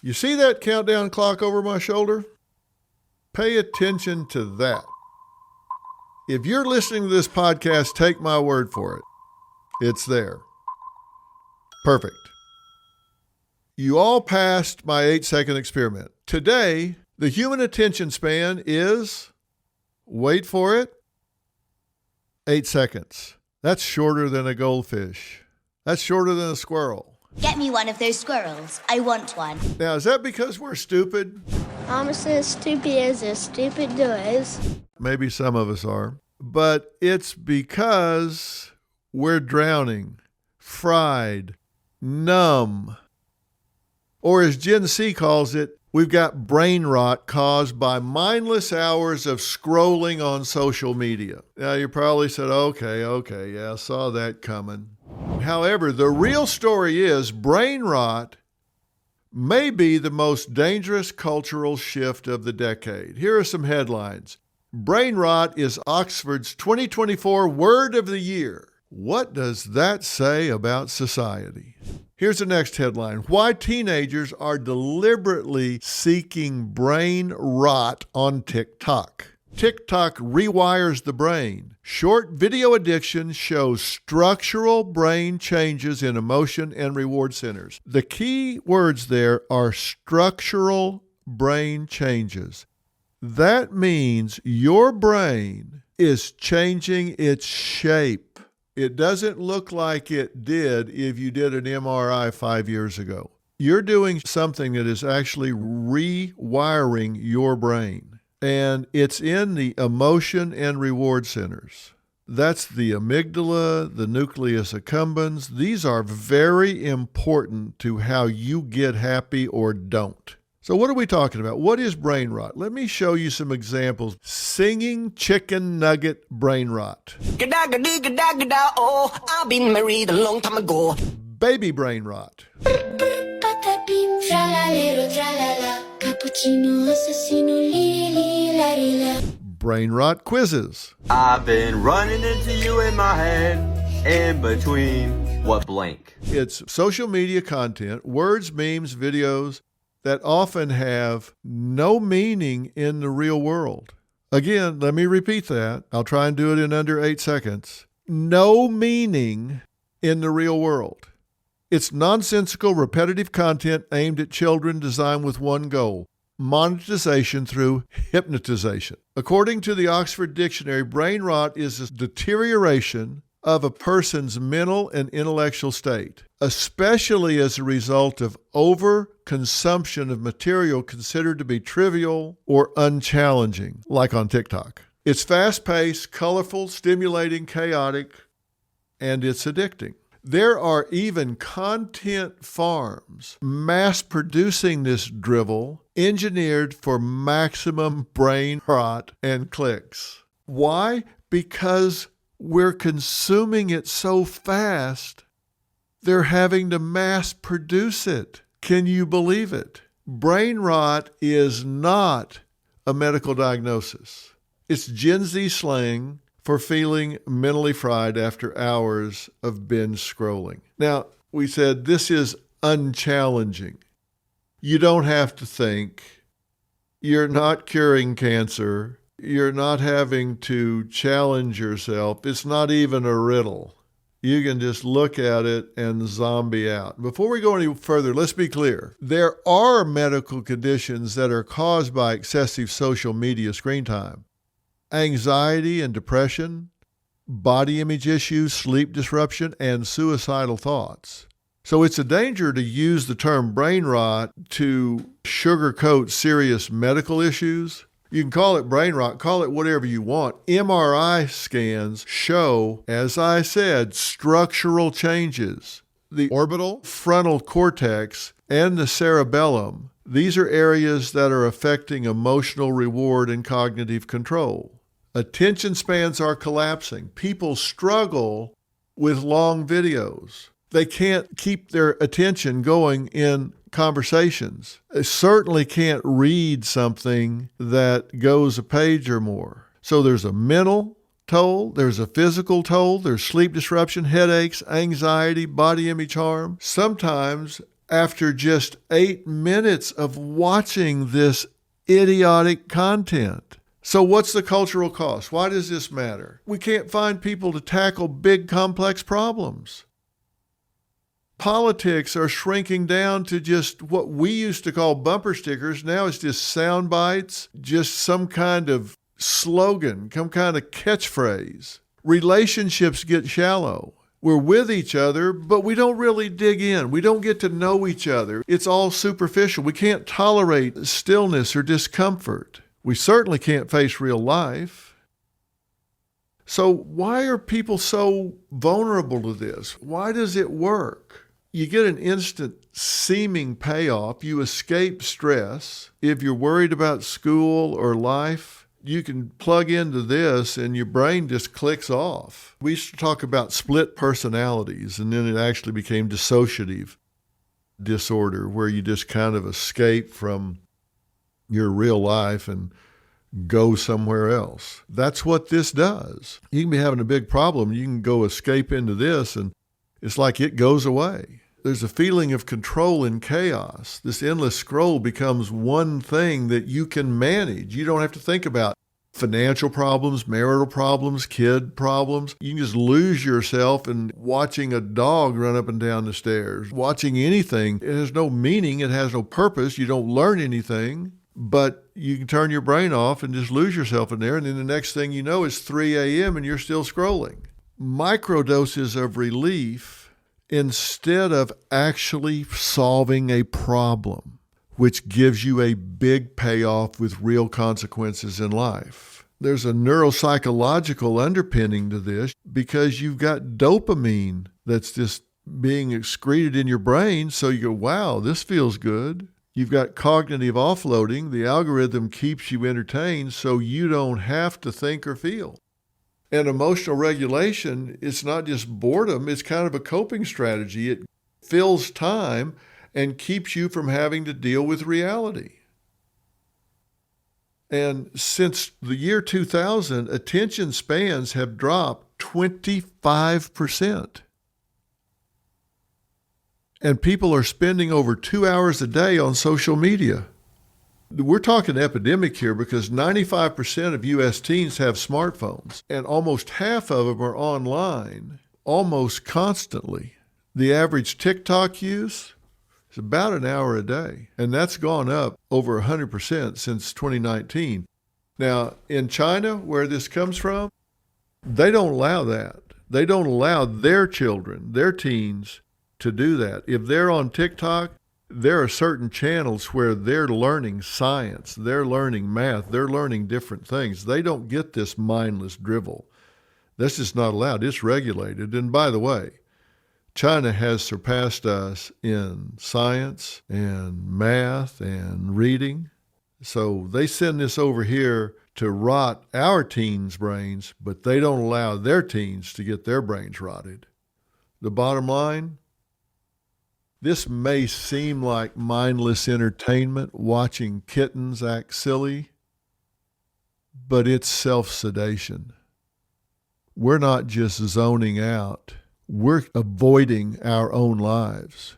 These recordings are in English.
You see that countdown clock over my shoulder? Pay attention to that. If you're listening to this podcast, take my word for it. It's there. Perfect. You all passed my 8-second experiment. Today, the human attention span is, wait for it, 8 seconds. That's shorter than a goldfish. That's shorter than a squirrel. Get me one of those squirrels. I want one. Now, is that because we're stupid? I'm as stupid as stupid does. Maybe some of us are. But it's because we're drowning, fried, numb. Or as Gen Z calls it, we've got brain rot caused by mindless hours of scrolling on social media. Now, you probably said, okay, yeah, I saw that coming. However, the real story is brain rot may be the most dangerous cultural shift of the decade. Here are some headlines. Brain rot is Oxford's 2024 Word of the Year. What does that say about society? Here's the next headline. Why teenagers are deliberately seeking brain rot on TikTok. TikTok rewires the brain. Short video addiction shows structural brain changes in emotion and reward centers. The key words there are structural brain changes. That means your brain is changing its shape. It doesn't look like it did if you did an MRI 5 years ago. You're doing something that is actually rewiring your brain, and it's in the emotion and reward centers. That's the amygdala, the nucleus accumbens. These are very important to how you get happy or don't. So what are we talking about? What is brain rot? Let me show you some examples. Singing chicken nugget brain rot. Oh, I've been married a long time ago. Baby brain rot. Brain rot quizzes. I've been running into you in my head, in between what blank. It's social media content, words, memes, videos that often have no meaning in the real world. Again, let me repeat that. I'll try and do it in under 8 seconds. No meaning in the real world. It's nonsensical, repetitive content aimed at children designed with one goal: monetization through hypnotization. According to the Oxford Dictionary, brain rot is a deterioration of a person's mental and intellectual state, especially as a result of overconsumption of material considered to be trivial or unchallenging, like on TikTok. It's fast-paced, colorful, stimulating, chaotic, and it's addicting. There are even content farms mass-producing this drivel, engineered for maximum brain rot and clicks. Why? Because we're consuming it so fast, they're having to mass produce it. Can you believe it? Brain rot is not a medical diagnosis. It's Gen Z slang for feeling mentally fried after hours of binge scrolling. Now, we said this is unchallenging. You don't have to think. You're not curing cancer. You're not having to challenge yourself. It's not even a riddle. You can just look at it and zombie out. Before we go any further, let's be clear. There are medical conditions that are caused by excessive social media screen time. Anxiety and depression, body image issues, sleep disruption, and suicidal thoughts. So it's a danger to use the term brain rot to sugarcoat serious medical issues. You can call it brain rot, call it whatever you want. MRI scans show, as I said, structural changes. The orbital, frontal cortex, and the cerebellum, these are areas that are affecting emotional reward and cognitive control. Attention spans are collapsing. People struggle with long videos. They can't keep their attention going in conversations. They certainly can't read something that goes a page or more. So there's a mental toll, there's a physical toll, there's sleep disruption, headaches, anxiety, body image harm. Sometimes after just 8 minutes of watching this idiotic content. So what's the cultural cost? Why does this matter? We can't find people to tackle big, complex problems. Politics are shrinking down to just what we used to call bumper stickers. Now it's just sound bites, just some kind of slogan, some kind of catchphrase. Relationships get shallow. We're with each other, but we don't really dig in. We don't get to know each other. It's all superficial. We can't tolerate stillness or discomfort. We certainly can't face real life. So why are people so vulnerable to this? Why does it work? You get an instant seeming payoff. You escape stress. If you're worried about school or life, you can plug into this and your brain just clicks off. We used to talk about split personalities, and then it actually became dissociative disorder, where you just kind of escape from your real life and go somewhere else. That's what this does. You can be having a big problem. You can go escape into this, and it's like it goes away. There's a feeling of control in chaos. This endless scroll becomes one thing that you can manage. You don't have to think about financial problems, marital problems, kid problems. You can just lose yourself in watching a dog run up and down the stairs. Watching anything, it has no meaning. It has no purpose. You don't learn anything. But you can turn your brain off and just lose yourself in there. And then the next thing you know, it's 3 a.m. and you're still scrolling. Microdoses of relief instead of actually solving a problem, which gives you a big payoff with real consequences in life. There's a neuropsychological underpinning to this because you've got dopamine that's just being excreted in your brain. So you go, wow, this feels good. You've got cognitive offloading. The algorithm keeps you entertained so you don't have to think or feel. And emotional regulation, it's not just boredom, it's kind of a coping strategy. It fills time and keeps you from having to deal with reality. And since the year 2000, attention spans have dropped 25%. And people are spending over 2 hours a day on social media. We're talking epidemic here because 95% of U.S. teens have smartphones, and almost half of them are online almost constantly. The average TikTok use is about an hour a day, and that's gone up over 100% since 2019. Now, in China, where this comes from, they don't allow that. They don't allow their children, their teens, to do that. If they're on TikTok, there are certain channels where they're learning science, they're learning math, they're learning different things. They don't get this mindless drivel. That's just not allowed. It's regulated. And by the way, China has surpassed us in science and math and reading. So they send this over here to rot our teens' brains, but they don't allow their teens to get their brains rotted. The bottom line, this may seem like mindless entertainment, watching kittens act silly, but it's self-sedation. We're not just zoning out. We're avoiding our own lives.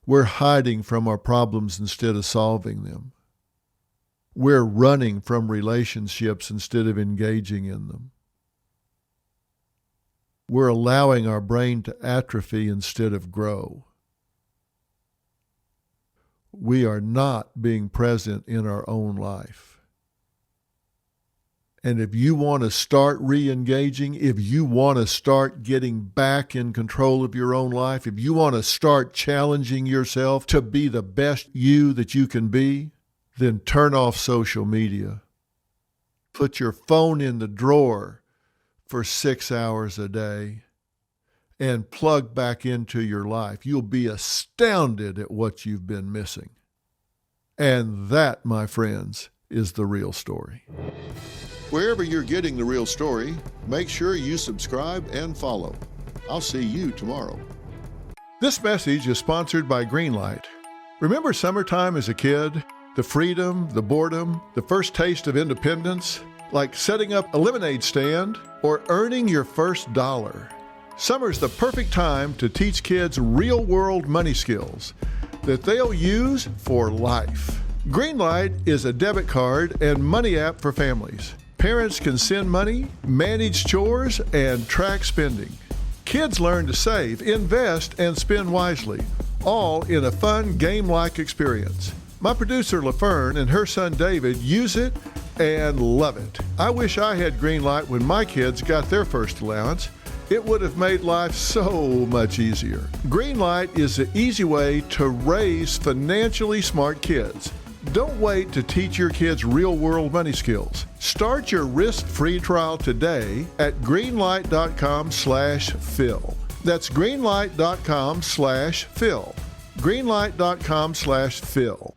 We're hiding from our problems instead of solving them. We're running from relationships instead of engaging in them. We're allowing our brain to atrophy instead of grow. We are not being present in our own life. And if you want to start re-engaging, if you want to start getting back in control of your own life, if you want to start challenging yourself to be the best you that you can be, then turn off social media. Put your phone in the drawer for 6 hours a day and plug back into your life. You'll be astounded at what you've been missing. And that, my friends, is the real story. Wherever you're getting the real story, make sure you subscribe and follow. I'll see you tomorrow. This message is sponsored by Greenlight. Remember summertime as a kid? The freedom, the boredom, the first taste of independence? Like setting up a lemonade stand or earning your first $1. Summer's the perfect time to teach kids real-world money skills. that they'll use for life. Greenlight is a debit card and money app for families. Parents can send money, manage chores, and track spending. Kids learn to save, invest, and spend wisely, all in a fun game-like experience. My producer LaFern and her son David use it and love it. I wish I had Greenlight when my kids got their first allowance. It would have made life so much easier. Greenlight is the easy way to raise financially smart kids. Don't wait to teach your kids real-world money skills. Start your risk-free trial today at greenlight.com/Phil. That's greenlight.com/Phil. greenlight.com/Phil.